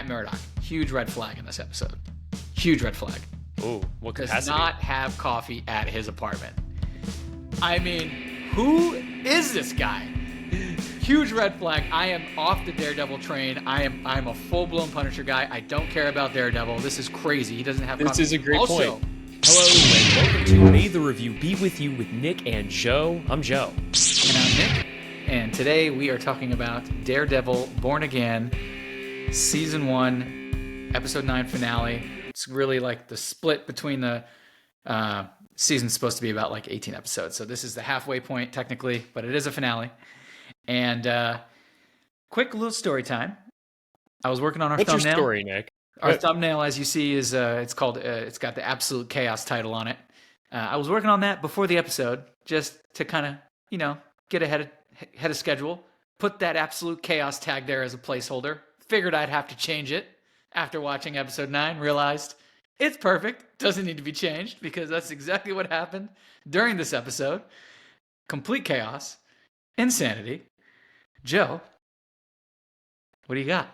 Matt Murdock. Huge red flag in this episode. Huge red flag. Oh, what Does capacity? not have coffee at his apartment. I mean, who is this guy? Huge red flag. I am off the Daredevil train. I'm a full-blown Punisher guy. I don't care about Daredevil. This is crazy. He doesn't have coffee. This is a great also, point. Hello and welcome to May the Review Be With You with Nick and Joe. I'm Joe. And I'm Nick. And today we are talking about Daredevil Born Again, Season 1, Episode 9 finale. It's really like the split between the season's supposed to be about like 18 episodes. So this is the halfway point technically, but it is a finale. And quick little story time. I was working on our thumbnail. What's your story, Nick? Our thumbnail, as you see, is it's called. It's got the Absolute Chaos title on it. I was working on that before the episode, just to kind of, get ahead of schedule. Put that Absolute Chaos tag there as a placeholder. Figured I'd have to change it after watching episode 9. Realized it's perfect. Doesn't need to be changed because that's exactly what happened during this episode. Complete chaos, insanity. Joe, what do you got?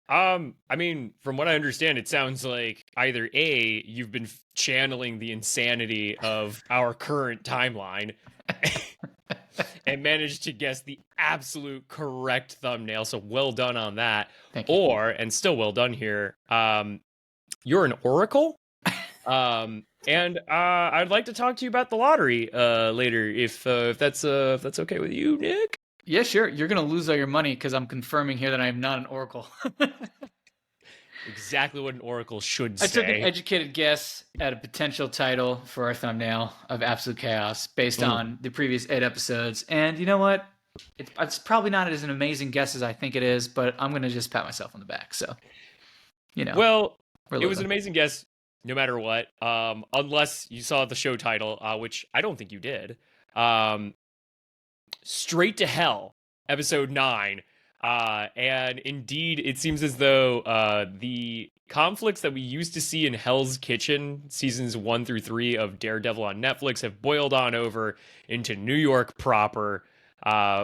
I mean, from what I understand, it sounds like either A, you've been channeling the insanity of our current timeline and managed to guess the absolute correct thumbnail. So well done on that. Thank you. Or, and still well done here, you're an oracle. And I'd like to talk to you about the lottery later, if that's okay with you, Nick. Yeah, sure. You're going to lose all your money because I'm confirming here that I am not an oracle. Exactly what an oracle should say. I took an educated guess at a potential title for our thumbnail of Absolute Chaos based on the previous 8 episodes. And you know what? It's probably not as an amazing guess as I think it is, but I'm going to just pat myself on the back. So, Well, it was an amazing guess no matter what, unless you saw the show title, which I don't think you did. Straight to Hell, episode 9. And indeed, it seems as though the conflicts that we used to see in Hell's Kitchen, seasons 1 through 3 of Daredevil on Netflix, have boiled on over into New York proper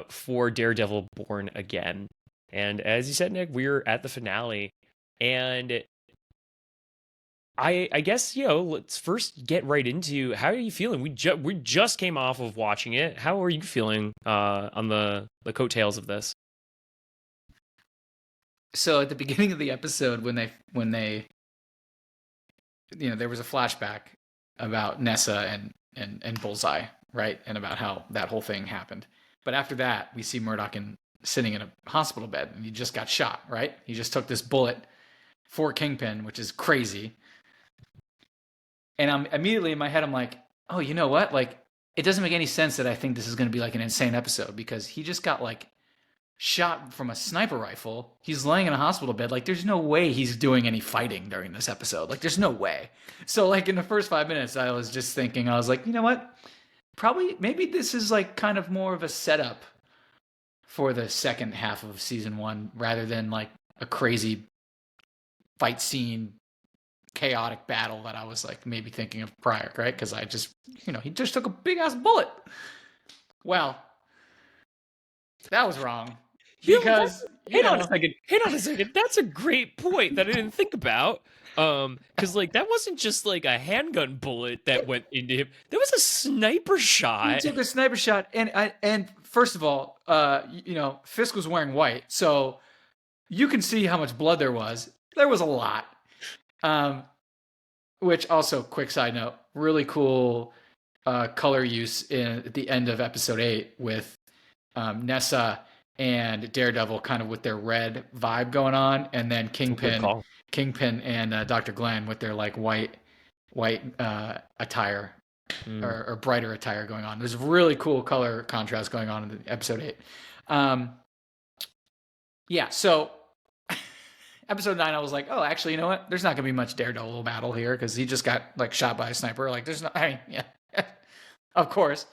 for Daredevil Born Again. And as you said, Nick, we're at the finale. And I guess, let's first get right into how are you feeling? We just came off of watching it. How are you feeling on the coattails of this? So at the beginning of the episode, when they there was a flashback about Nessa and Bullseye, right? And about how that whole thing happened. But after that, we see Murdock sitting in a hospital bed, and he just got shot, right? He just took this bullet for Kingpin, which is crazy. And I'm immediately in my head, I'm like, oh, you know what? Like, it doesn't make any sense that I think this is going to be like an insane episode because he just got like shot from a sniper rifle. He's laying in a hospital bed. Like, there's no way he's doing any fighting during this episode. Like, there's no way. So, like, in the first 5 minutes, I was just thinking, I was like, you know what? Maybe this is like kind of more of a setup for the second half of season 1 rather than like a crazy fight scene, chaotic battle that I was like maybe thinking of prior, right? Because I just, he just took a big ass bullet. Well, that was wrong. Because hang on a second. That's a great point that I didn't think about. Because like that wasn't just like a handgun bullet that went into him. There was a sniper shot. He took a sniper shot, and first of all, Fisk was wearing white, so you can see how much blood there was. There was a lot. Which also, quick side note, really cool color use at the end of episode 8 with Nessa and Daredevil kind of with their red vibe going on, and then Kingpin and Dr. Glen with their like white attire or brighter attire going on. There's really cool color contrast going on in episode 8. So episode 9, I was like, oh, actually, you know what? There's not going to be much Daredevil battle here because he just got like shot by a sniper. Like, there's not, of course.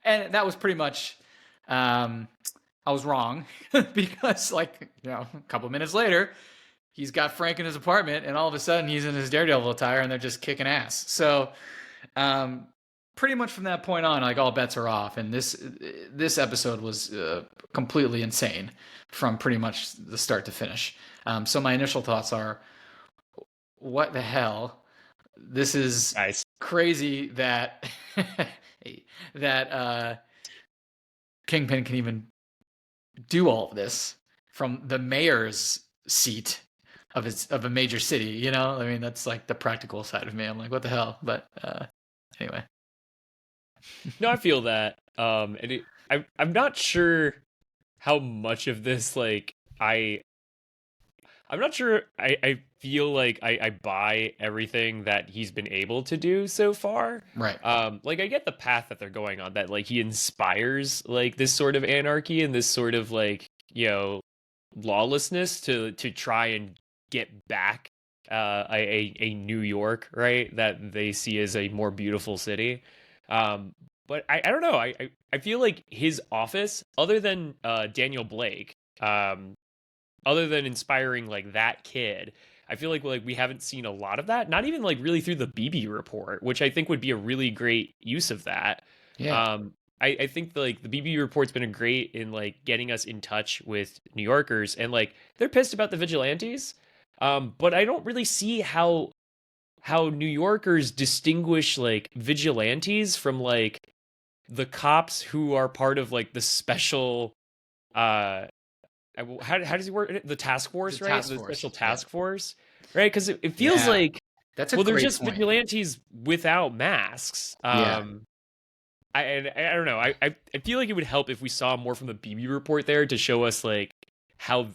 And that was pretty much, I was wrong because like, a couple minutes later, he's got Frank in his apartment and all of a sudden he's in his Daredevil attire and they're just kicking ass. So, pretty much from that point on, like all bets are off. And this episode was completely insane from pretty much the start to finish. So my initial thoughts are, what the hell? This is Nice. crazy that that Kingpin can even do all of this from the mayor's seat of a major city. You know, I mean, that's like the practical side of me. I'm like, what the hell? But anyway, No, I feel that. I'm not sure how much of this like I'm not sure I feel like I buy everything that he's been able to do so far. right? Like I get the path that they're going on, that like he inspires like this sort of anarchy and this sort of like, lawlessness to try and get back a New York, right? That they see as a more beautiful city. But I don't know. I feel like his office, other than Daniel Blake, other than inspiring like that kid, I feel like we haven't seen a lot of that. Not even like really through the BB report, which I think would be a really great use of that. Yeah, I think like the BB report's been a great in like getting us in touch with New Yorkers, and like they're pissed about the vigilantes. But I don't really see how New Yorkers distinguish like vigilantes from like the cops who are part of like the special uh how does he work the task the force, right? task The force. special Yeah, task force, right? Because it feels yeah, like, that's a well, they're great just point. vigilantes without masks. Yeah, I don't know. I feel like it would help if we saw more from the BB report there to show us like how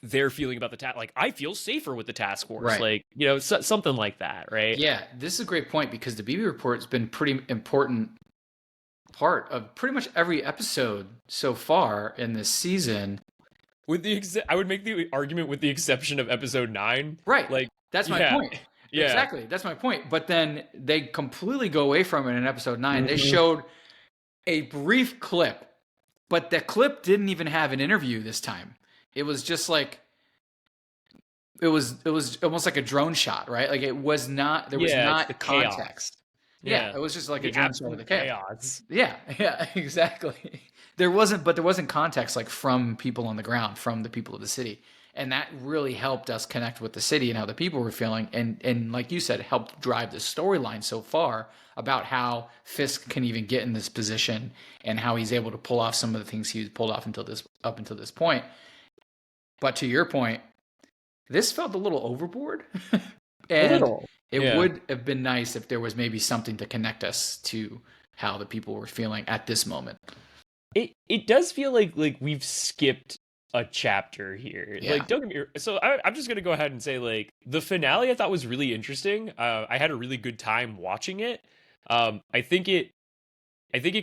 they're feeling about the task. Like I feel safer with the task force, right. like something like that, right? Yeah, this is a great point because the BB report has been pretty important part of pretty much every episode so far in this season. With I would make the argument with the exception of episode 9. Right. Like, That's my yeah, point. yeah. Exactly. That's my point. But then they completely go away from it in episode 9. They Mhm. showed a brief clip, but the clip didn't even have an interview this time. It was just like it was almost like a drone shot, right? Like it was not there was Yeah, it's the not chaos. context. Yeah, Yeah, it was just like a the drone shot of absolute the chaos. chaos. Yeah, yeah, exactly. There wasn't context like from people on the ground, from the people of the city. And that really helped us connect with the city and how the people were feeling. And like you said, helped drive the storyline so far about how Fisk can even get in this position and how he's able to pull off some of the things he's pulled off up until this point. But to your point, this felt a little overboard. A And little. it Yeah. would have been nice if there was maybe something to connect us to how the people were feeling at this moment. It does feel like we've skipped a chapter here. Yeah. Like, don't get me. So I'm just gonna go ahead and say like the finale I thought was really interesting. I had a really good time watching it. I think it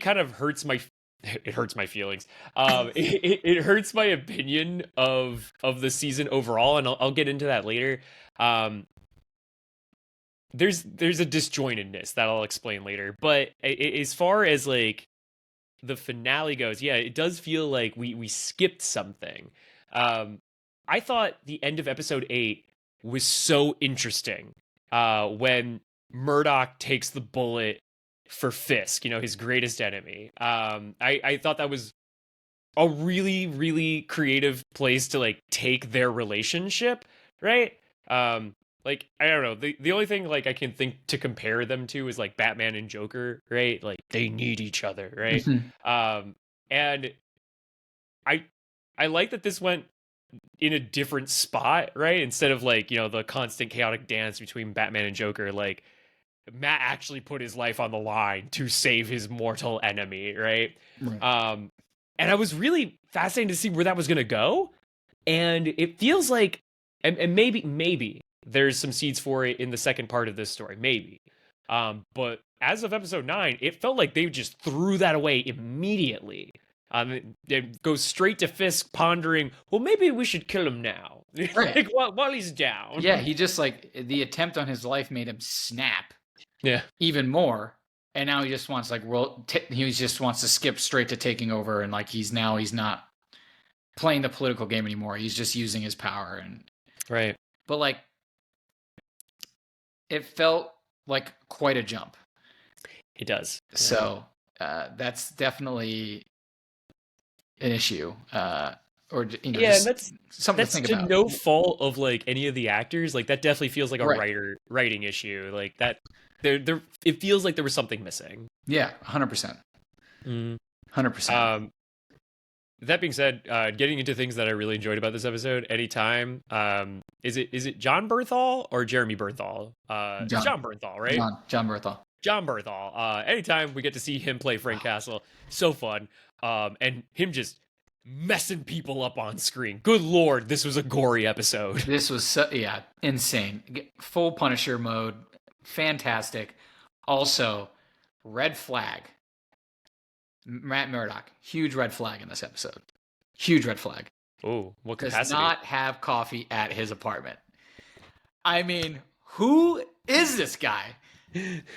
kind of hurts my it hurts my feelings. It hurts my opinion of the season overall, and I'll get into that later. Um, there's a disjointedness that I'll explain later, but as far as like the finale goes, yeah, it does feel like we skipped something. I thought the end of episode 8 was so interesting. When Murdoch takes the bullet for Fisk, his greatest enemy. I thought that was a really, really creative place to like take their relationship, right? Like I don't know. The only thing like I can think to compare them to is like Batman and Joker, right? Like they need each other, right? Mhm. And I I like that this went in a different spot, right? Instead of like, the constant chaotic dance between Batman and Joker, like Matt actually put his life on the line to save his mortal enemy, right? Right. Um, and I was really fascinated to see where that was going to go. And it feels like, and maybe there's some seeds for it in the second part of this story, maybe. But as of episode 9, it felt like they just threw that away immediately. It goes straight to Fisk pondering, well, maybe we should kill him now. Right. Like while he's down. Yeah, he just like the attempt on his life made him snap Yeah. even more. And now he just wants like he just wants to skip straight to taking over and like he's not playing the political game anymore. He's just using his power Right. but like it felt like quite a jump. It does. So that's definitely an issue. or Yeah, and just something to that's think to about. no fault of like any of the actors. Like that definitely feels like a Right. writing issue. Like that there it feels like there was something missing. Yeah, 100%. Mm. 100%. Um, that being said, getting into things that I really enjoyed about this episode, anytime, is it John Bernthal or Jeremy Bernthal? It's John. John Bernthal, right? John Berthal. John Bernthal. Anytime we get to see him play Frank Castle, so fun. And him just messing people up on screen. Good lord, this was a gory episode. This was insane. Full Punisher mode, fantastic. Also, red flag. Matt Murdock, huge red flag in this episode. Huge red flag. Oh, what Does capacity? not have coffee at his apartment. I mean, who is this guy?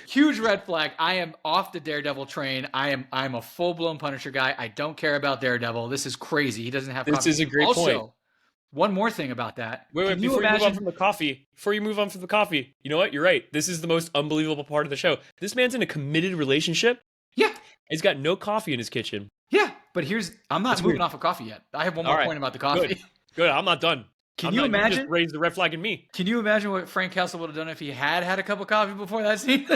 Huge red flag. I am off the Daredevil train. I'm a full blown Punisher guy. I don't care about Daredevil. This is crazy. He doesn't have This coffee. is a great also, point. one more thing about that. Wait, before you move on from the coffee, you know what? You're right. This is the most unbelievable part of the show. This man's in a committed relationship. Yeah. He's got no coffee in his kitchen. Yeah, but I'm not That's moving weird. off of coffee yet. I have one more point about the coffee. Good. I'm not done. Can you imagine? You just raised the red flag in me. Can you imagine what Frank Castle would have done if he had a cup of coffee before that scene?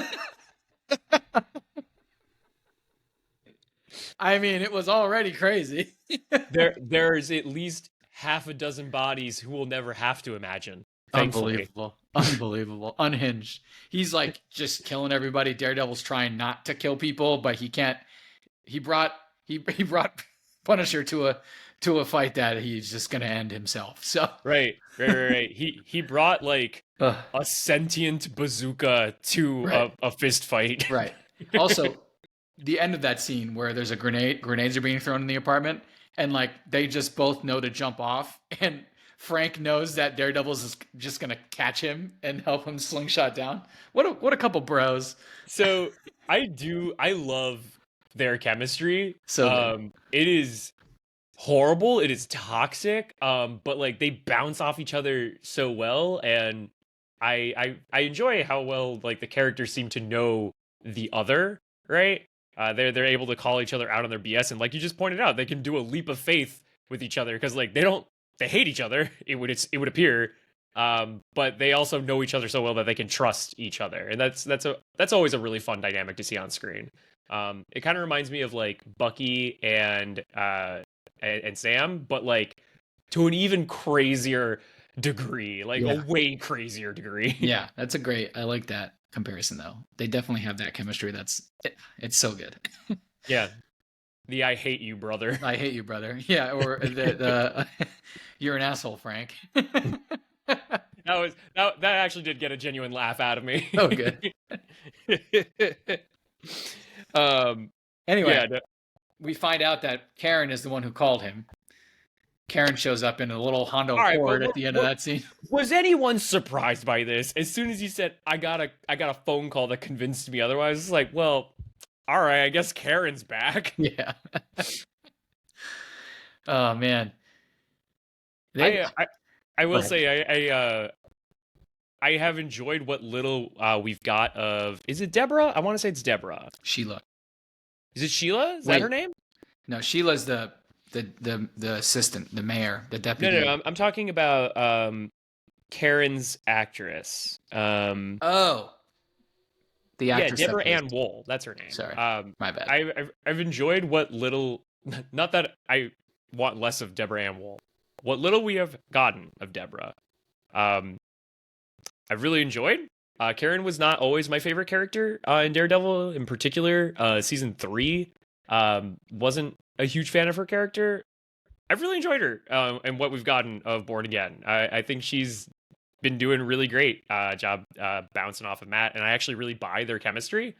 I mean, it was already crazy. There's at least half a dozen bodies who will never have to imagine. Thankfully. Unbelievable. Unhinged. He's like just killing everybody. Daredevil's trying not to kill people, but he can't. He brought Punisher to a fight that he's just gonna end himself. So right. He brought like a sentient bazooka to a fist fight. Right. Also, the end of that scene where there's a grenades are being thrown in the apartment, and like they just both know to jump off, and Frank knows that Daredevil's just gonna catch him and help him slingshot down. What a couple bros. So I love their chemistry. So it is horrible. It is toxic. But like they bounce off each other so well, and I enjoy how well like the characters seem to know the other. Right? They're able to call each other out on their BS, and like you just pointed out, they can do a leap of faith with each other because like they hate each other. It would appear. But they also know each other so well that they can trust each other, and that's always a really fun dynamic to see on screen. It kind of reminds me of like Bucky and Sam, but like to an even crazier degree, like a way crazier degree. Yeah, I like that comparison though. They definitely have that chemistry. It's so good. Yeah. The I hate you, brother. I hate you, brother. Yeah, or the you're an asshole, Frank. That actually did get a genuine laugh out of me. Oh, good. Anyway, we find out that Karen is the one who called him. Karen shows up in a little Honda Accord at the end of that scene. Was anyone surprised by this? As soon as he said, I got a phone call that convinced me otherwise, it's like, well, all right, I guess Karen's back. Yeah. Oh man. I will say I have enjoyed what little we've got of. Is it Deborah? I want to say it's Deborah. Sheila. Is it Sheila? Is that her name? No, Sheila's the assistant, the mayor, the deputy. No. I'm talking about Karen's actress. The actress. Yeah, Deborah Ann Wool. That's her name. Sorry, my bad. I've enjoyed what little. Not that I want less of Deborah Ann Wool. What little we have gotten of Deborah, I've really enjoyed. Karen was not always my favorite character in Daredevil. In particular, season 3 wasn't a huge fan of her character. I've really enjoyed her and what we've gotten of Born Again. I think she's been doing a really great job bouncing off of Matt, and I actually really buy their chemistry.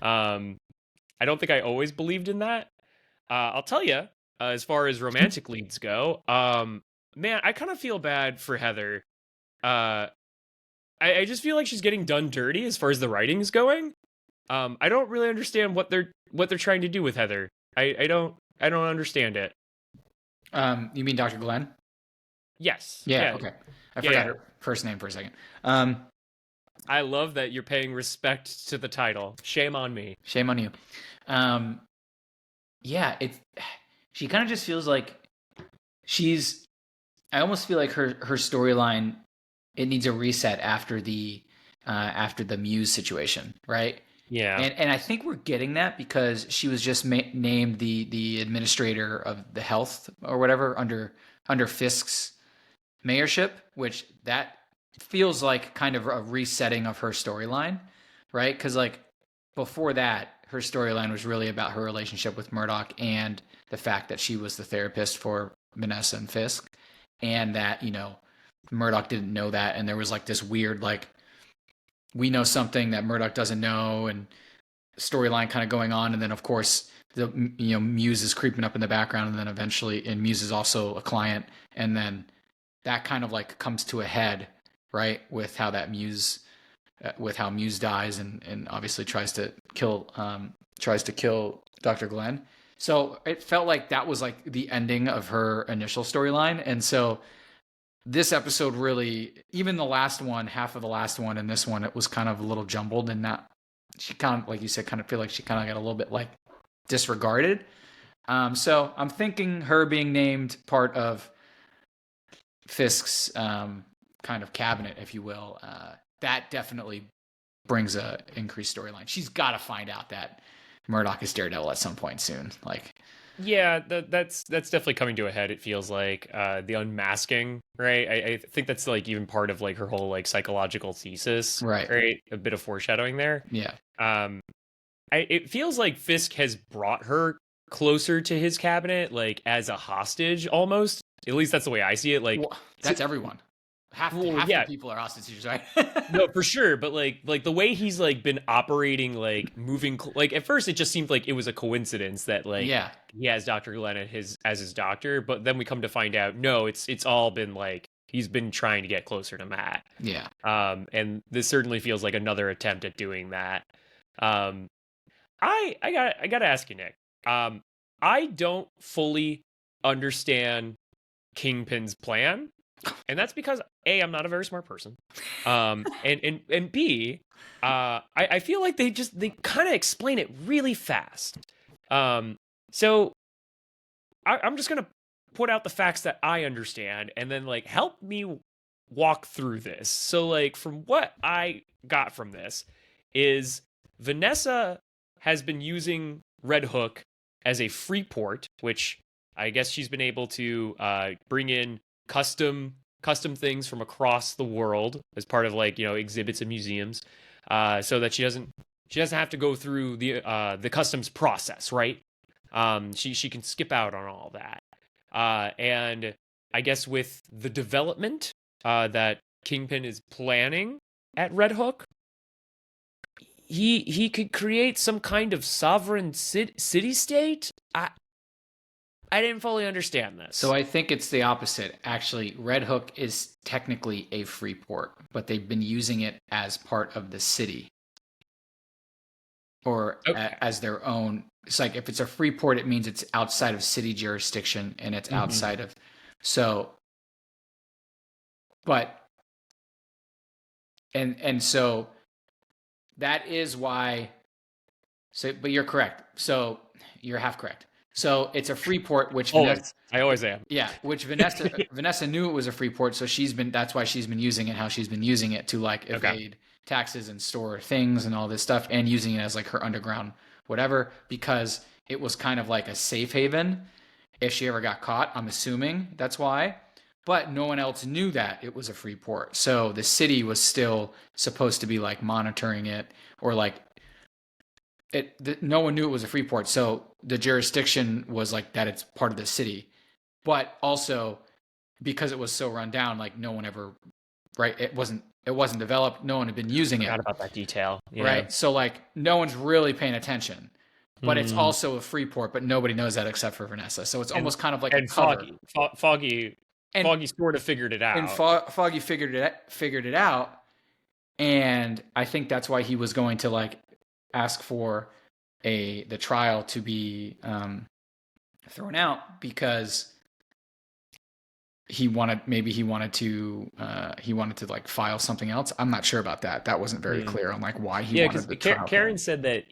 I don't think I always believed in that. I'll tell you, as far as romantic leads go, man, I kind of feel bad for Heather. I just feel like she's getting done dirty as far as the writing's going. I don't really understand what they're trying to do with Heather. I don't understand it. You mean Dr. Glen? Yes. Yeah. Okay. I forgot her first name for a second. I love that you're paying respect to the title. Shame on me. Shame on you. Yeah, she kind of just feels like she's I almost feel like her storyline, it needs a reset after the Muse situation, right? Yeah. And I think we're getting that because she was just named the administrator of the health or whatever under Fisk's mayorship, which that feels like kind of a resetting of her storyline, right? Because like before that, her storyline was really about her relationship with Murdoch and the fact that she was the therapist for Vanessa and Fisk, and that Murdoch didn't know that, and there was like this weird like we know something that Murdoch doesn't know, and storyline kind of going on, and then of course the Muse is creeping up in the background, and then eventually, and Muse is also a client, and then that kind of like comes to a head, right, with how that Muse with how Muse dies and obviously tries to kill Dr. Glen. So it felt like that was like the ending of her initial storyline, and so this episode really, even the last one, half of the last one, and this one, it was kind of a little jumbled, and not she kind of, like you said, kind of feel like she kind of got a little bit like disregarded. So I'm thinking her being named part of Fisk's kind of cabinet, if you will, that definitely brings a increased storyline. She's got to find out that Murdoch is Daredevil at some point soon. Like, Yeah, that's definitely coming to a head. It feels like the unmasking, right? I think that's like even part of like her whole like psychological thesis, right? A bit of foreshadowing there. Yeah. Um, it feels like Fisk has brought her closer to his cabinet, like as a hostage almost. At least that's the way I see it. Like well, that's everyone. Half yeah. the people are hostages, right? No, for sure, but like the way he's like been operating, like moving, like at first it just seemed like it was a coincidence that like yeah, he has Dr. Glenn as his doctor, but then we come to find out no, it's all been like he's been trying to get closer to Matt. yeah. And this certainly feels like another attempt at doing that. Um, I gotta ask you, Nick. I don't fully understand Kingpin's plan. And that's because A, I'm not a very smart person. And B, I feel like they kind of explain it really fast. So I'm just gonna put out the facts that I understand and then like help me walk through this. So like from what I got from this is Vanessa has been using Red Hook as a free port, which I guess she's been able to bring in custom things from across the world as part of like exhibits and museums, so that she doesn't have to go through the customs process, right? She can skip out on all that, and I guess with the development that Kingpin is planning at Red Hook, he could create some kind of sovereign city state. I didn't fully understand this. So I think it's the opposite. Actually, Red Hook is technically a free port, but they've been using it as part of the city or as their own. It's like if it's a free port, it means it's outside of city jurisdiction and it's outside of. So, but and so that is why. So, but you're correct. So you're half correct. So it's a free port, which I always am. Yeah, which Vanessa knew it was a free port, so that's why she's been using it how she's been using it to like evade taxes and store things and all this stuff, and using it as like her underground whatever, because it was kind of like a safe haven if she ever got caught. I'm assuming that's why. But no one else knew that it was a free port. So the city was still supposed to be like monitoring it, or like no one knew it was a free port, so the jurisdiction was like that it's part of the city, but also because it was so run down, like no one ever, right? It wasn't developed. No one had been using it. Forgot about that detail, right? So like no one's really paying attention, but it's also a free port, but nobody knows that except for Vanessa. So it's almost kind of like a cover. Foggy sort of figured it out. And Foggy figured it out, and I think that's why he was going to like ask for the trial to be thrown out, because he wanted to like file something else. I'm not sure about that. That wasn't very clear on like why he wanted the trial. Karen said that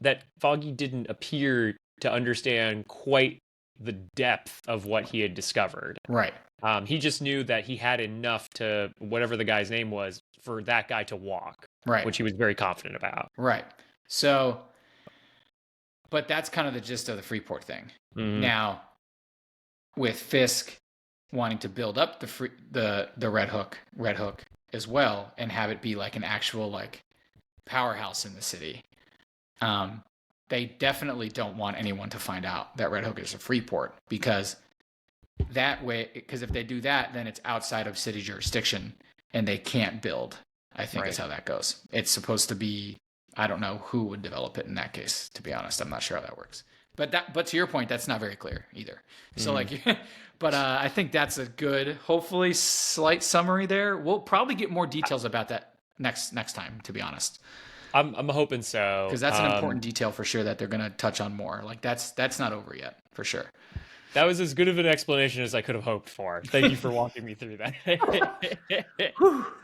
that Foggy didn't appear to understand quite the depth of what he had discovered. Right. He just knew that he had enough to, whatever the guy's name was, for that guy to walk, Right. which he was very confident about. Right. So, but that's kind of the gist of the Freeport thing. Mhm. Now, with Fisk wanting to build up the Red Hook as well, and have it be like an actual like powerhouse in the city, they definitely don't want anyone to find out that Red Hook is a Freeport, because if they do that, then it's outside of city jurisdiction and they can't build. I think is how that goes. It's supposed to be, I don't know who would develop it in that case, to be honest. I'm not sure how that works. But to your point, that's not very clear either. So but I think that's a good, hopefully slight summary there. We'll probably get more details about that next time, to be honest. I'm hoping so, because that's an important detail for sure that they're going to touch on more. Like that's not over yet for sure. That was as good of an explanation as I could have hoped for. Thank you for walking me through that.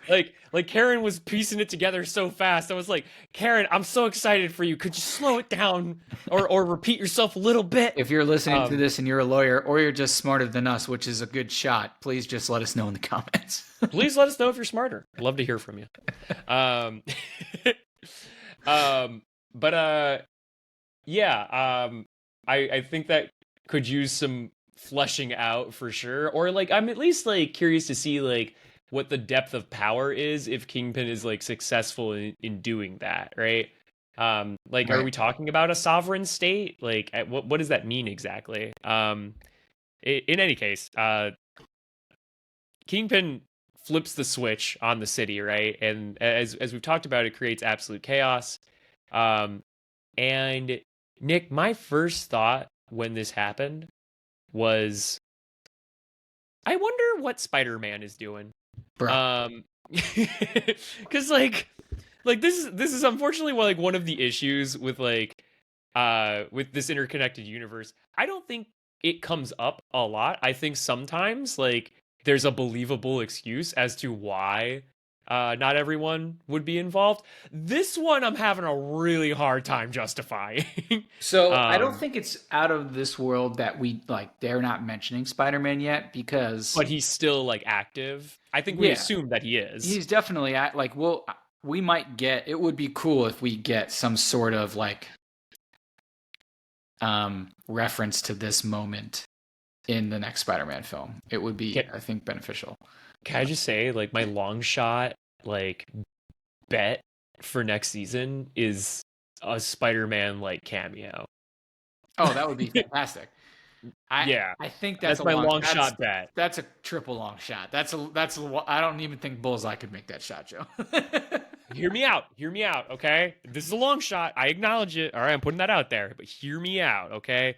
like Karen was piecing it together so fast. I was like, Karen, I'm so excited for you. Could you slow it down or repeat yourself a little bit? If you're listening to this and you're a lawyer, or you're just smarter than us, which is a good shot, please just let us know in the comments. Please let us know if you're smarter. I'd love to hear from you. I think that could use some fleshing out for sure. Or like, I'm at least like curious to see like what the depth of power is if Kingpin is like successful in doing that, right? Like, are we talking about a sovereign state? Like, what does that mean exactly? In any case, Kingpin flips the switch on the city, right? And as we've talked about, it creates absolute chaos. And Nick, my first thought when this happened was, I wonder what Spider-Man is doing. Bro. Because like this is unfortunately like one of the issues with like with this interconnected universe. I don't think it comes up a lot. I think sometimes like there's a believable excuse as to why not everyone would be involved. This one I'm having a really hard time justifying. So I don't think it's out of this world that we like they're not mentioning Spider-Man yet, because but he's still like active. I think we assume that he is. He's definitely we might get, it would be cool if we get some sort of like reference to this moment in the next Spider-Man film. It would be, I think, beneficial. Can I just say, like, my long shot, like, bet for next season is a Spider-Man, like, cameo. Oh, that would be fantastic. I think that's my long shot bet. That's a triple long shot. I don't even think Bullseye could make that shot, Joe. Hear me out, okay? This is a long shot. I acknowledge it. All right, I'm putting that out there, but hear me out, okay?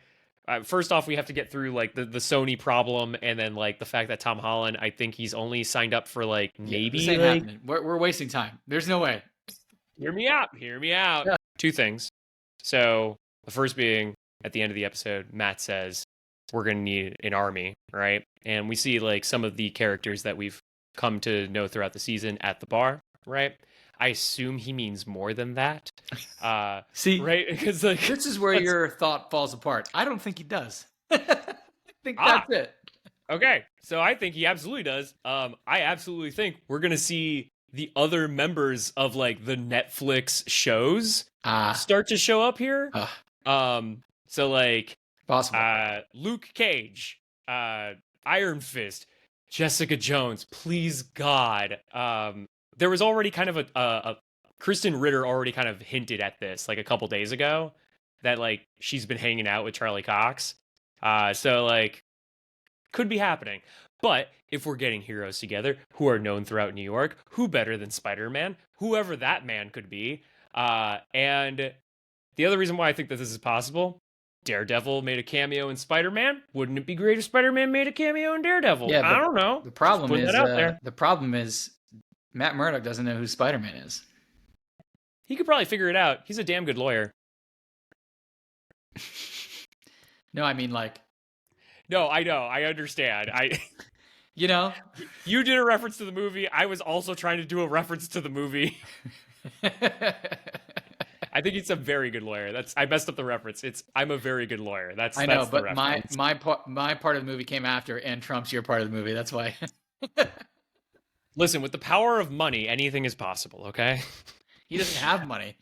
First off, we have to get through like the Sony problem, and then like the fact that Tom Holland, I think he's only signed up for like maybe. This ain't happening. We're wasting time. There's no way. Hear me out. Yeah. Two things. So the first being, at the end of the episode, Matt says we're going to need an army, right? And we see like some of the characters that we've come to know throughout the season at the bar, right? I assume he means more than that. See, right? Because like this is where your thought falls apart. I don't think he does. I think that's it. Okay, so I think he absolutely does. I absolutely think we're gonna see the other members of like the Netflix shows start to show up here. So like possible. Luke Cage, Iron Fist, Jessica Jones. Please God. There was already kind of a Kristen Ritter already kind of hinted at this like a couple days ago that like she's been hanging out with Charlie Cox. So like could be happening. But if we're getting heroes together who are known throughout New York, who better than Spider-Man? Whoever that man could be. And the other reason why I think that this is possible, Daredevil made a cameo in Spider-Man. Wouldn't it be great if Spider-Man made a cameo in Daredevil? Yeah, I don't know. The problem is Matt Murdock doesn't know who Spider-Man is. He could probably figure it out. He's a damn good lawyer. No, I mean like. No, I know. I understand. You know, you did a reference to the movie. I was also trying to do a reference to the movie. I I think he's a very good lawyer. I messed up the reference. It's I'm a very good lawyer. I know, That's the but reference. my part of the movie came after, and Trump's your part of the movie. That's why. Listen, with the power of money, anything is possible, okay? He doesn't have money.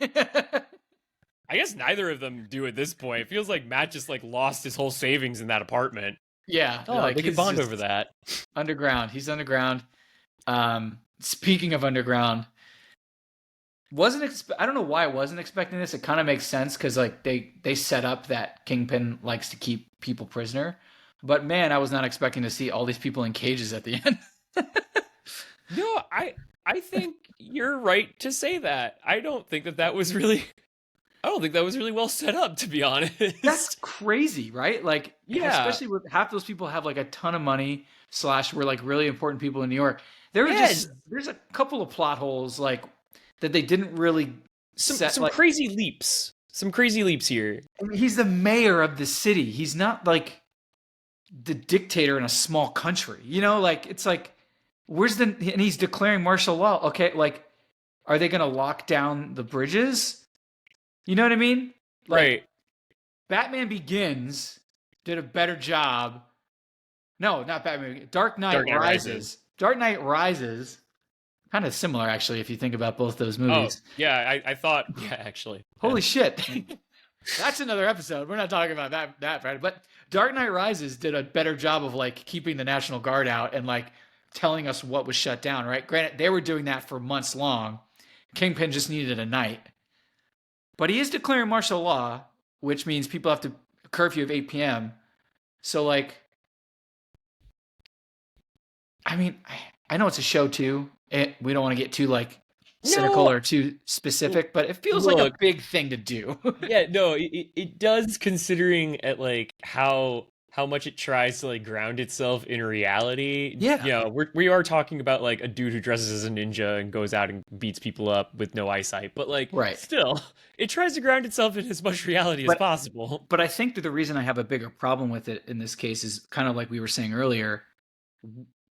I guess neither of them do at this point. It feels like Matt just like lost his whole savings in that apartment. Yeah, Oh, like they could he's bond just over that. underground. He's underground. Speaking of underground, I don't know why I wasn't expecting this. It kind of makes sense because like they set up that Kingpin likes to keep people prisoner, but man, I was not expecting to see all these people in cages at the end. No, I think you're right to say that. I don't think that was really. I don't think that was really well set up, to be honest. That's crazy, right? Like, Yeah. especially with half those people have like a ton of money / were like really important people in New York. Yes. There's a couple of plot holes like that they didn't really set. Some Like, crazy leaps. Some crazy leaps here. I mean, he's the mayor of the city. He's not like the dictator in a small country. You know, like it's like and he's declaring martial law. Okay, like are they going to lock down the bridges? You know what I mean? Like, Right. Batman Begins did a better job. No, not Batman. Dark Knight Rises. Dark Knight Rises. Kind of similar, actually, if you think about both those movies. Oh, yeah, I thought, yeah, actually. Holy shit. That's another episode. We're not talking about that, Fred. But Dark Knight Rises did a better job of like keeping the National Guard out and like telling us what was shut down, right? Granted, they were doing that for months long. Kingpin just needed a night. But he is declaring martial law, which means people have to curfew of 8 p.m. So, like, I mean, I know it's a show too. We don't want to get too like cynical or too specific, but it feels like a big thing to do. Yeah, no, it does, considering at like how much it tries to like ground itself in reality. Yeah. You know, we are talking about like a dude who dresses as a ninja and goes out and beats people up with no eyesight, but like still, it tries to ground itself in as much reality as possible. But I think that the reason I have a bigger problem with it in this case is kind of like we were saying earlier.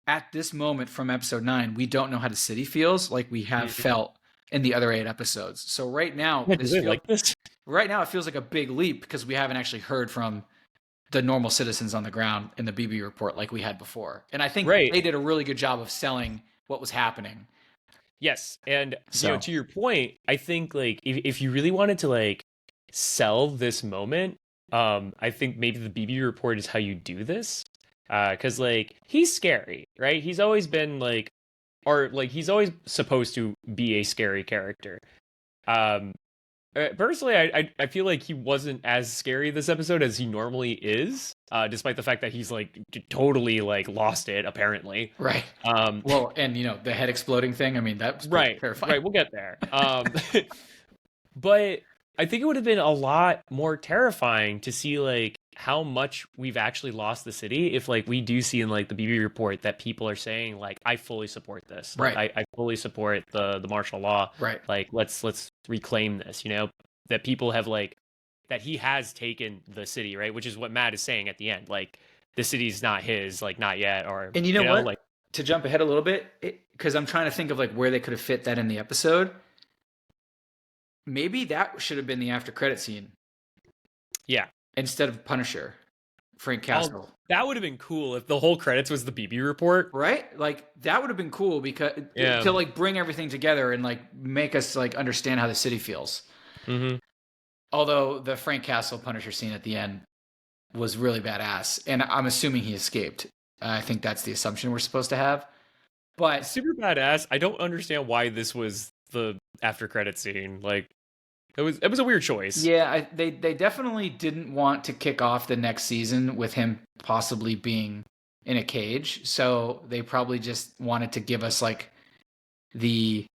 At this moment from episode 9, we don't know how the city feels like we have felt in the other 8 episodes. So right now, right now it feels like a big leap because we haven't actually heard from the normal citizens on the ground in the BB report like we had before. And I think they did a really good job of selling what was happening. Yes, and you know, to your point, I think like if you really wanted to like sell this moment, I think maybe the BB report is how you do this. Because like he's scary, right? He's always been like, or like he's always supposed to be a scary character. Personally, I feel like he wasn't as scary this episode as he normally is, despite the fact that he's like totally like lost it apparently. Right. Well, and you know the head exploding thing. I mean that was terrifying. Right. We'll get there. But I think it would have been a lot more terrifying to see like how much we've actually lost the city if like we do see in like the BB report that people are saying like I fully support this. Like, I fully support the martial law. Right. Like let's reclaim this, you know, that people have like that he has taken the city, right? Which is what Matt is saying at the end. Like the city's not his, like not yet. Or and you know what? Like to jump ahead a little bit, because I'm trying to think of like where they could have fit that in the episode. Maybe that should have been the after credit scene. Yeah. Instead of Punisher, Frank Castle. That would have been cool if the whole credits was the BB report. Right? Like that would have been cool because to like bring everything together and like make us like understand how the city feels. Mm-hmm. Although the Frank Castle Punisher scene at the end was really badass. And I'm assuming he escaped. I think that's the assumption we're supposed to have. But super badass. I don't understand why this was the after credit scene. Like it was a weird choice. Yeah, they definitely didn't want to kick off the next season with him possibly being in a cage. So they probably just wanted to give us like the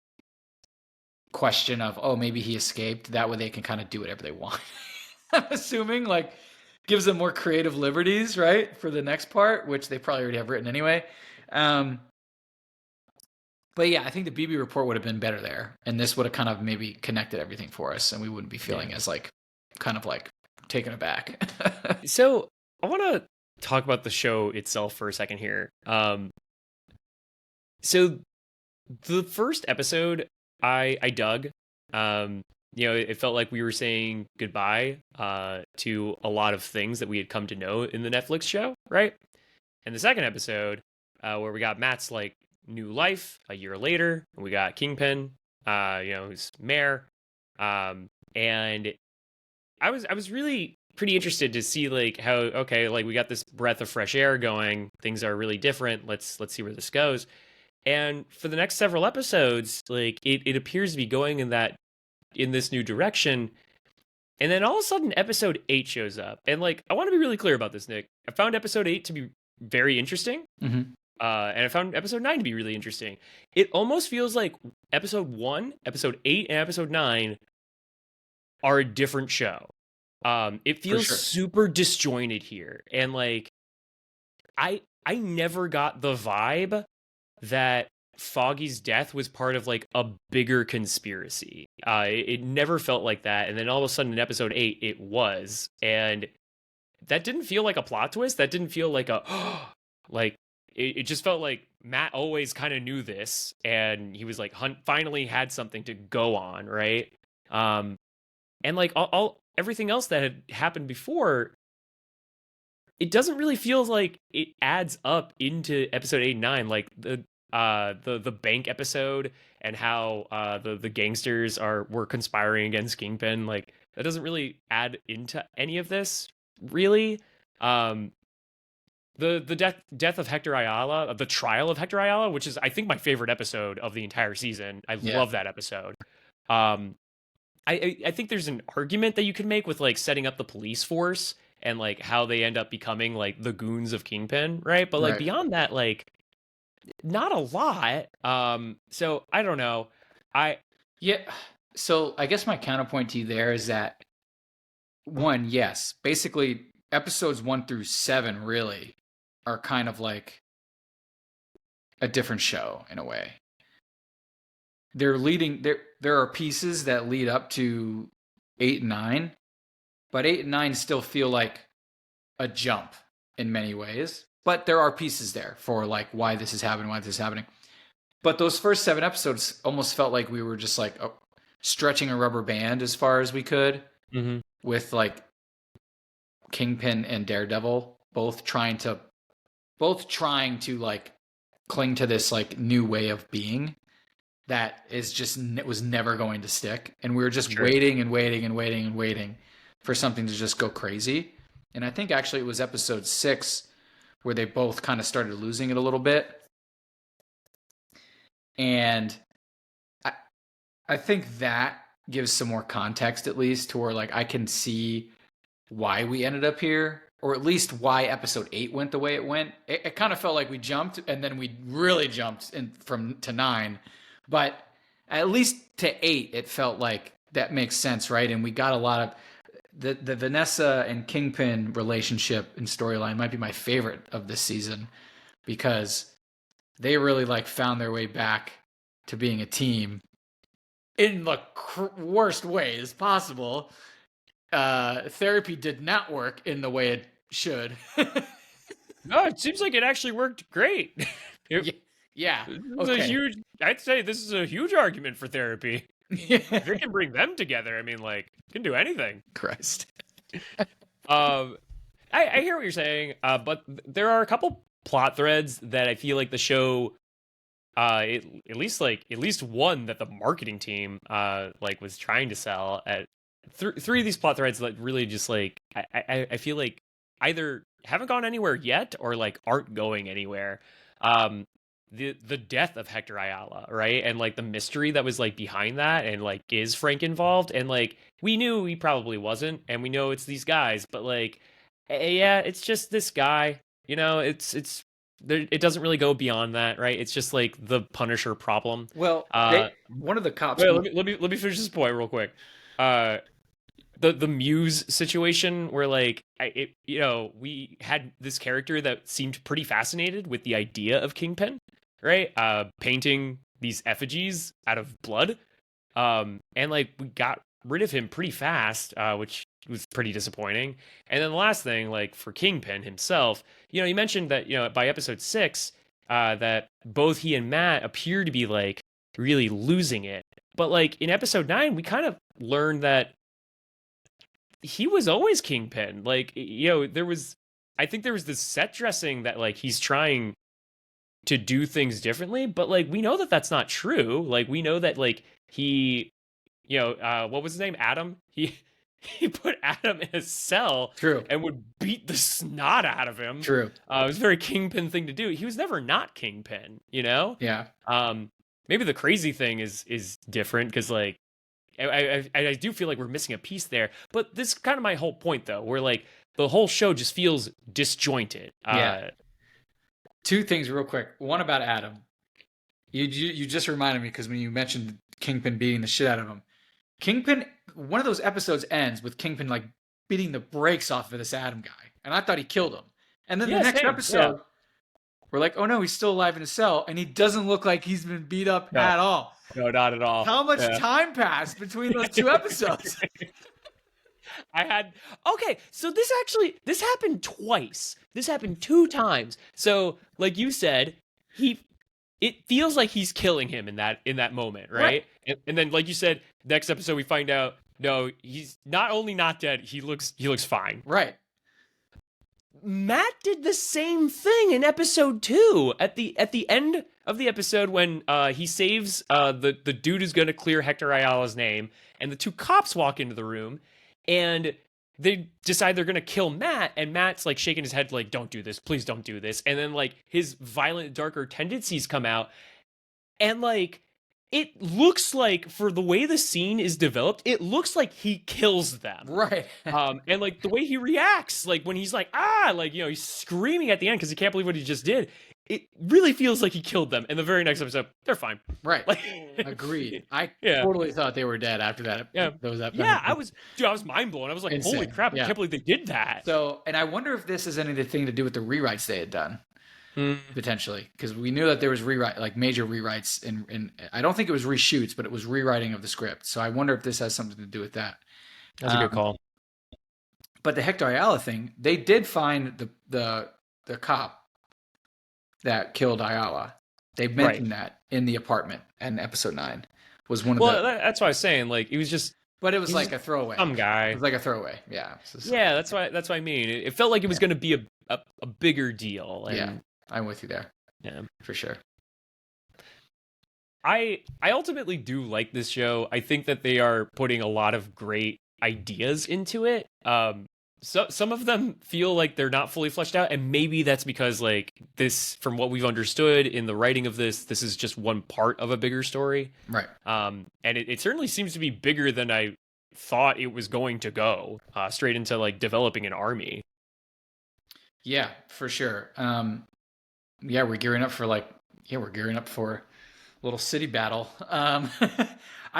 question of, oh, maybe he escaped. That way they can kind of do whatever they want. I'm assuming like gives them more creative liberties, right? For the next part, which they probably already have written anyway. But yeah, I think the BB report would have been better there. And this would have kind of maybe connected everything for us. And we wouldn't be feeling as like, kind of like taken aback. So I want to talk about the show itself for a second here. So the first episode I dug, it felt like we were saying goodbye to a lot of things that we had come to know in the Netflix show, right? And the second episode, where we got Matt's like new life a year later, and we got Kingpin, who's mayor, and I was really pretty interested to see like how, okay, like we got this breath of fresh air going, things are really different. Let's see where this goes. And for the next several episodes, like it appears to be going in this new direction. And then all of a sudden, episode 8 shows up. And like, I want to be really clear about this, Nick. I found episode 8 to be very interesting. Mm-hmm. And I found episode 9 to be really interesting. It almost feels like episode 1, episode 8, and episode 9 are a different show. It feels super disjointed here. And like, I never got the vibe that Foggy's death was part of like a bigger conspiracy. It never felt like that. And then all of a sudden in episode 8, it was. And that didn't feel like a plot twist. That didn't feel like like, it just felt like Matt always kind of knew this. And he was like, finally had something to go on, right? And like everything else that had happened before, it doesn't really feel like it adds up into episode 8 and 9, like the bank episode and how the gangsters were conspiring against Kingpin. Like that doesn't really add into any of this, really. The death of Hector Ayala, the trial of Hector Ayala, which is I think my favorite episode of the entire season. I love that episode. I think there's an argument that you could make with like setting up the police force and like how they end up becoming like the goons of Kingpin, right? But like beyond that, like not a lot. So I don't know. So I guess my counterpoint to you there is that one, yes, basically episodes 1 through 7 really are kind of like a different show in a way. There are pieces that lead up to 8 and 9, but 8 and 9 still feel like a jump in many ways. But there are pieces there for like why this is happening. But those first 7 episodes almost felt like we were just like stretching a rubber band as far as we could, with like Kingpin and Daredevil both trying to like cling to this like new way of being that is just, it was never going to stick. And we were just waiting for something to just go crazy. And I think actually it was episode 6 where they both kind of started losing it a little bit. And I think that gives some more context, at least, to where like I can see why we ended up here, or at least why episode 8 went the way it went. It kind of felt like we jumped and then we really jumped to 9. But at least to 8, it felt like that makes sense, right? And we got a lot of the Vanessa and Kingpin relationship and storyline might be my favorite of this season, because they really like found their way back to being a team in the worst ways possible. Therapy did not work in the way it should. No, it seems like it actually worked great. Yeah. Okay. I'd say this is a huge argument for therapy. If it can bring them together, I mean, like, it can do anything. Christ. I hear what you're saying, but there are a couple plot threads that I feel like the show, at least one that the marketing team like was trying to sell at three of these plot threads that really just like I feel like either haven't gone anywhere yet or like aren't going anywhere. The death of Hector Ayala, right? And like the mystery that was like behind that, and like, is Frank involved? And like, we knew he probably wasn't, and we know it's these guys, but like, yeah, it's just this guy, you know, it doesn't really go beyond that, right? It's just like the Punisher problem. Well, one of the cops. Wait, let me finish this point real quick. The Muse situation where like we had this character that seemed pretty fascinated with the idea of Kingpin, right? Painting these effigies out of blood, and like we got rid of him pretty fast, which was pretty disappointing. And then the last thing, like for Kingpin himself, you mentioned that by episode 6, that both he and Matt appear to be like really losing it. But like in episode 9, we kind of learned that he was always Kingpin. Like, I think there was this set dressing that like he's trying to do things differently, but like we know that that's not true. Like we know that like he, what was his name? Adam. He put Adam in a cell. True. And would beat the snot out of him. True. It was a very Kingpin thing to do. He was never not Kingpin, Yeah. Maybe the crazy thing is different because like I do feel like we're missing a piece there. But this is kind of my whole point though, where like the whole show just feels disjointed. Yeah. Two things real quick. One about Adam. You just reminded me because when you mentioned Kingpin beating the shit out of him, Kingpin, one of those episodes ends with Kingpin like beating the brakes off of this Adam guy, and I thought he killed him. And then the next episode, we're like, oh no, he's still alive in a cell, and he doesn't look like he's been beat up at all. No, not at all. How much time passed between those two episodes? So this happened twice. This happened 2 times. So, like you said, it feels like he's killing him in that moment, right? And then, like you said, next episode we find out no, he's not only not dead, he looks fine. Right. Matt did the same thing in episode 2 at the end of the episode when he saves the dude who's going to clear Hector Ayala's name, and the 2 cops walk into the room and they decide they're going to kill Matt, and Matt's like shaking his head like, don't do this, please don't do this. And then like his violent, darker tendencies come out, and like it looks like, for the way the scene is developed, it looks like he kills them. Right. And like the way he reacts, like when he's like, he's screaming at the end because he can't believe what he just did. It really feels like he killed them. And the very next episode, they're fine. Right. Like, agreed. I totally thought they were dead after that. Yeah. I was mind blown. I was like, insane. Holy crap, I can't believe they did that. So, and I wonder if this has anything to do with the rewrites they had done. Potentially, because we knew that there was major rewrites in I don't think it was reshoots, but it was rewriting of the script. So I wonder if this has something to do with that. That's a good call. But the Hector Ayala thing, they did find the cop that killed Ayala. They mentioned that in the apartment, and episode 9 was one of the. That's why I was saying, like, it was just. But it was like a throwaway. Some guy. It was like a throwaway. Yeah. Yeah, that's what I mean. It felt like it was going to be a bigger deal. And, yeah. I'm with you there. Yeah, for sure. I ultimately do like this show. I think that they are putting a lot of great ideas into it. So some of them feel like they're not fully fleshed out, and maybe that's because like this, from what we've understood in the writing of this is just one part of a bigger story. Right. And it certainly seems to be bigger than I thought it was going to go, straight into like developing an army. Yeah, for sure. Yeah, we're gearing up for a little city battle. I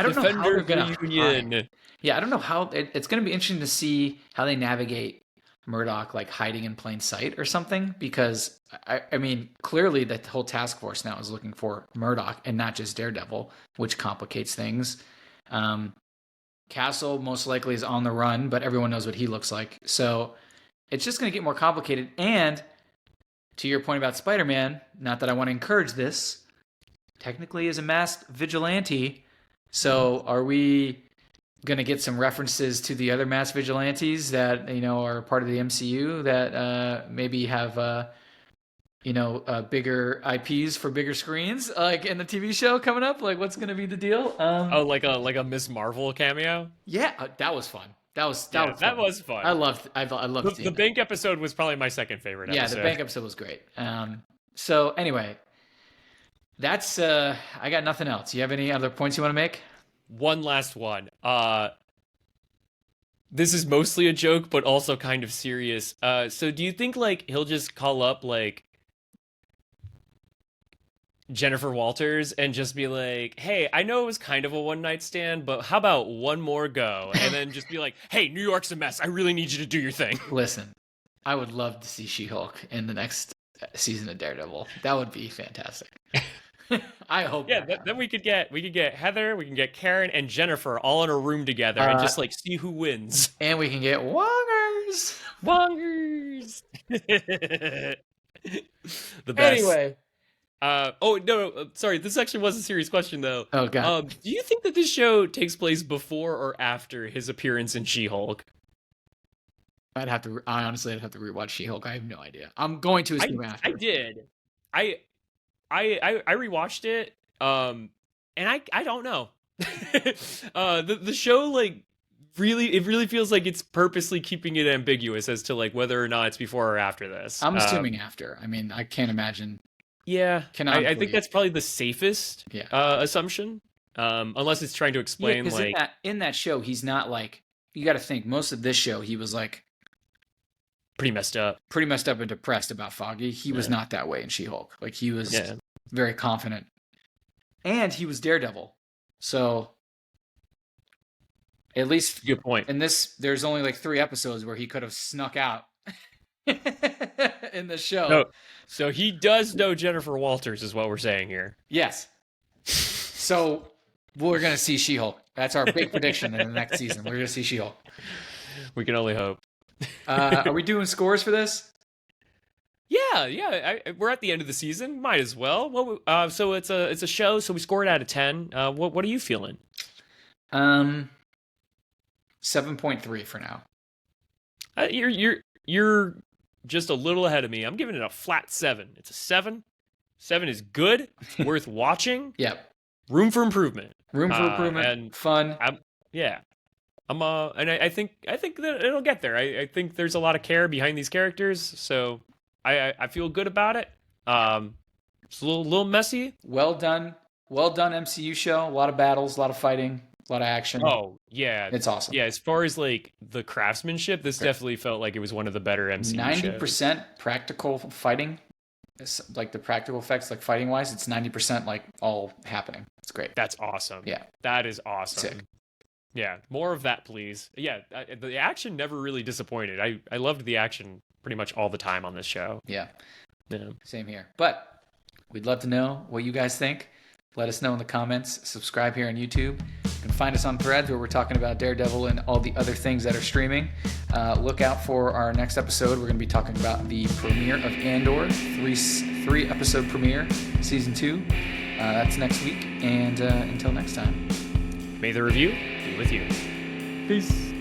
don't know how they're going to hide. Yeah, I don't know how it's going to be interesting to see how they navigate Murdoch like hiding in plain sight or something, because I mean, clearly the whole task force now is looking for Murdoch and not just Daredevil, which complicates things. Castle most likely is on the run, but everyone knows what he looks like. So it's just going to get more complicated. And to your point about Spider-Man, not that I want to encourage this, technically is a masked vigilante. So are we going to get some references to the other masked vigilantes that, are part of the MCU that maybe have, bigger IPs for bigger screens, like in the TV show coming up? Like, what's going to be the deal? Like a Miss Marvel cameo? Yeah, that was fun. That was fun. I loved the bank episode was probably my second favorite episode. Yeah, the bank episode was great. So anyway, that's I got nothing else. You have any other points you want to make? One last one. This is mostly a joke, but also kind of serious. So do you think like he'll just call up like Jennifer Walters and just be like, hey, I know it was kind of a one-night stand, but how about one more go? And then just be like, hey, New York's a mess. I really need you to do your thing. Listen, I would love to see She-Hulk in the next season of Daredevil. That would be fantastic. I hope. Yeah, then we could get Heather, we can get Karen and Jennifer all in a room together and just like see who wins. And we can get Wongers. The best. Anyway, Oh no, sorry. This actually was a serious question though. Oh god. Do you think that this show takes place before or after his appearance in She-Hulk? I honestly, I'd have to rewatch She-Hulk. I have no idea. I'm going to assume after. I did. I I rewatched it. And I don't know. The show like really feels like it's purposely keeping it ambiguous as to like whether or not it's before or after this. I'm assuming after. I mean, I can't imagine. Yeah, I Canonically. think that's probably the safest Yeah. assumption. Unless it's trying to explain 'cause like in that show, he's not like, you got to think most of this show he was like pretty messed up. pretty messed up and depressed about Foggy. He was Yeah. not that way in She-Hulk. Like he was Yeah. very confident, and he was Daredevil. So at least Good point. in this, there's only like 3 episodes where he could have snuck out in the show. No, so he does know Jennifer Walters, is what we're saying here. Yes. So we're gonna see She-Hulk. That's our big prediction in the next season. We're gonna see She-Hulk. We can only hope. Are we doing scores for this? Yeah. We're at the end of the season. Might as well. Well, so it's a show. So we scored out of 10. What are you feeling? 7.3 for now. You're just a little ahead of me. I'm giving it a flat 7. It's a 7. 7 is good. It's worth watching. Yep. Room for improvement. Room for improvement. And fun. yeah. And I think that it'll get there. I think there's a lot of care behind these characters, so I feel good about it. It's a little messy. Well done MCU show. A lot of battles, a lot of fighting, a lot of action. Oh yeah, it's awesome. Yeah, as far as like the craftsmanship, this definitely felt like it was one of the better MCU shows. 90% practical fighting. It's like the practical effects, like fighting wise, it's 90% like all happening. It's great. That's awesome. Yeah, that is awesome. Sick. Yeah, more of that, please. Yeah, the action never really disappointed. I loved the action pretty much all the time on this show. Yeah. Yeah. Same here. But we'd love to know what you guys think. Let us know in the comments. Subscribe here on YouTube. You can find us on Threads where we're talking about Daredevil and all the other things that are streaming. Look out for our next episode. We're going to be talking about the premiere of Andor, three episode premiere, season 2. That's next week. And until next time. May the review be with you. Peace.